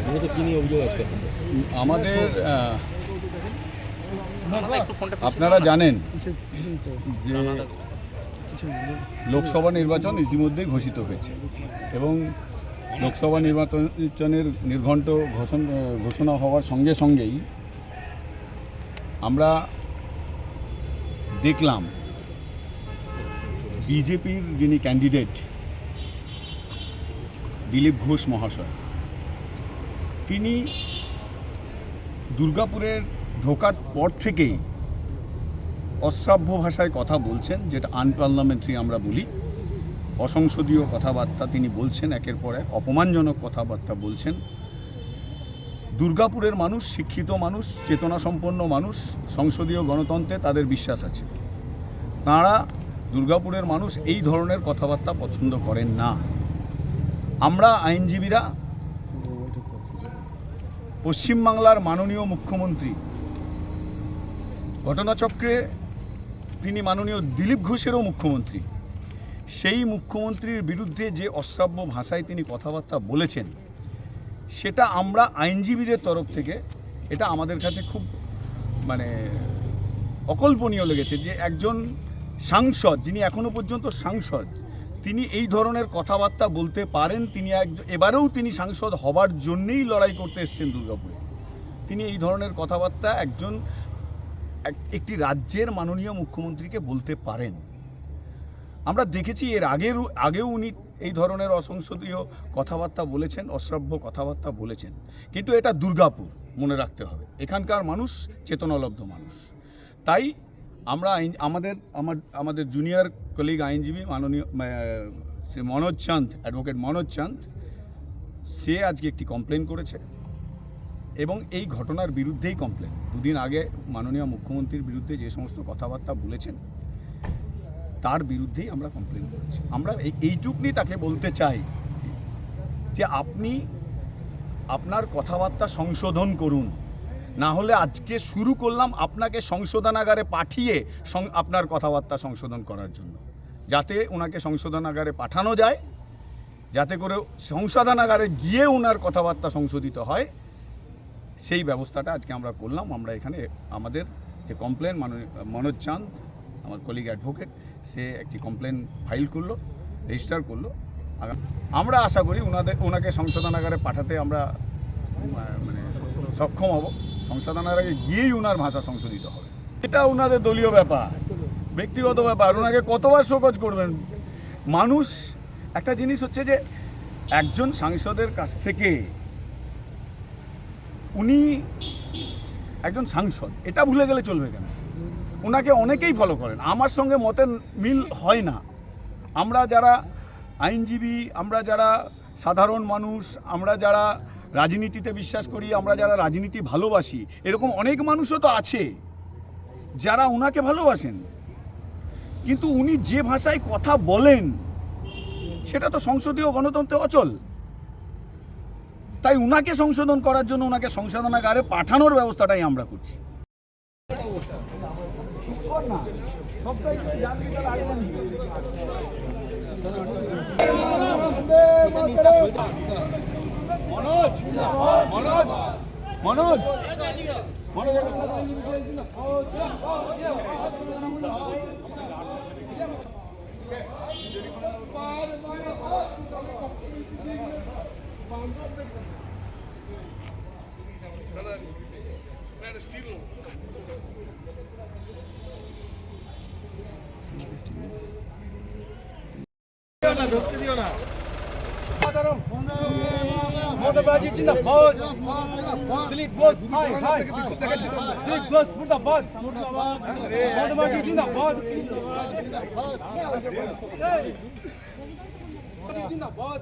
মূলত কী নিয়ে অভিযোগ আজকে আমাদের আপনারা জানেন যে লোকসভা নির্বাচন ইতিমধ্যেই ঘোষিত হয়েছে এবং লোকসভা নির্বাচনের নির্ঘণ্ট ঘোষণা হওয়ার সঙ্গে সঙ্গেই আমরা দেখলাম বিজেপির যিনি ক্যান্ডিডেট দিলীপ ঘোষ মহাশয়, তিনি দুর্গাপুরের ঢোকার পর থেকেই অশ্রাব্য ভাষায় কথা বলছেন, যেটা আনপার্লামেন্টারি আমরা বলি। অসংসদীয় কথাবার্তা তিনি বলছেন, একের পর এক অপমানজনক কথাবার্তা বলছেন। দুর্গাপুরের মানুষ শিক্ষিত মানুষ, চেতনাসম্পন্ন মানুষ, সংসদীয় গণতন্ত্রে তাদের বিশ্বাস আছে। তাঁরা দুর্গাপুরের মানুষ এই ধরনের কথাবার্তা পছন্দ করেন না। আমরা আইনজীবীরা পশ্চিমবাংলার মাননীয় মুখ্যমন্ত্রী, ঘটনাচক্রে তিনি মাননীয় দিলীপ ঘোষেরও মুখ্যমন্ত্রী, সেই মুখ্যমন্ত্রীর বিরুদ্ধে যে অশ্রাব্য ভাষায় তিনি কথাবার্তা বলেছেন, সেটা আমরা আইনজীবীদের তরফ থেকে এটা আমাদের কাছে খুব অকল্পনীয় লেগেছে যে একজন সাংসদ, যিনি এখনো পর্যন্ত সাংসদ, তিনি এই ধরনের কথাবার্তা বলতে পারেন। তিনি এবারেও তিনি সাংসদ হবার জন্যেই লড়াই করতে এসেছেন দুর্গাপুরে। তিনি এই ধরনের কথাবার্তা একটি রাজ্যের মাননীয় মুখ্যমন্ত্রীকে বলতে পারেন। আমরা দেখেছি এর আগেও উনি এই ধরনের অসংসদীয় কথাবার্তা বলেছেন, অশ্রাব্য কথাবার্তা বলেছেন। কিন্তু এটা দুর্গাপুর, মনে রাখতে হবে, এখানকার মানুষ চেতনালব্ধ মানুষ। তাই আমরা আমাদের জুনিয়র কলিগ আইনজীবী মাননীয় শ্রী মনোজ চাঁদ, অ্যাডভোকেট মনোজ চাঁদ, সে আজকে একটি কমপ্লেন করেছে এবং এই ঘটনার বিরুদ্ধেই কমপ্লেন। দুদিন আগে মাননীয় মুখ্যমন্ত্রীর বিরুদ্ধে যে সমস্ত কথাবার্তা বলেছেন তার বিরুদ্ধেই আমরা কমপ্লেন করেছি। আমরা এইটুকুনি তাকে বলতে চাই যে আপনি আপনার কথাবার্তা সংশোধন করুন, না হলে আজকে শুরু করলাম আপনাকে সংশোধনাগারে পাঠিয়ে আপনার কথাবার্তা সংশোধন করার জন্য, যাতে ওনাকে সংশোধনাগারে পাঠানো যায়, যাতে করে সংশোধনাগারে গিয়ে ওনার কথাবার্তা সংশোধিত হয়, সেই ব্যবস্থাটা আজকে আমরা করলাম। আমরা এখানে আমাদের যে কমপ্লেন, মনোজ চাঁদ আমার কলিগ অ্যাডভোকেট, সে একটি কমপ্লেন ফাইল করলো, রেজিস্টার করলো। আমরা আশা করি ওনাকে সংশোধনাগারে পাঠাতে আমরা সক্ষম হব। সংশোধনাগারে গিয়েই ওনার ভাষা সংশোধিত হবে। এটা ওনাদের দলীয় ব্যাপার, ব্যক্তিগত ব্যাপার। ওনাকে কতবার শোকজ করবেন মানুষ? একটা জিনিস হচ্ছে যে একজন সাংসদের কাছ থেকে, উনি একজন সাংসদ, এটা ভুলে গেলে চলবে কেন? ওনাকে অনেকেই ফলো করেন, আমার সঙ্গে মতের মিল হয় না। আমরা যারা আইনজীবী, আমরা যারা সাধারণ মানুষ, আমরা যারা রাজনীতিতে বিশ্বাস করি, আমরা যারা রাজনীতি ভালোবাসি, এরকম অনেক মানুষও তো আছে যারা ওনাকে ভালোবাসেন। কিন্তু উনি যে ভাষায় কথা বলেন সেটা তো সংসদীয় গণতন্ত্রে অচল। তাই উনাকে সংশোধন করার জন্য ওনাকে সংশোধনাগারে পাঠানোর ব্যবস্থাটাই আমরা করছি। মনোজ মনোজ মনোজ मोदीबाजी जिंदाबाद, दिलीप घोष हाय हाय, दिलीप घोष मुर्दाबाद, मोदीबाजी जिंदाबाद, जिंदाबाद, जिंदाबाद,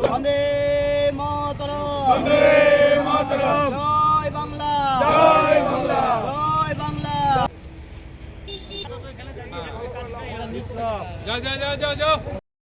वंदे मातरम, वंदे मातरम, जय बांग्ला, जय बांग्ला, जय बांग्ला। जा जा जा जा जा।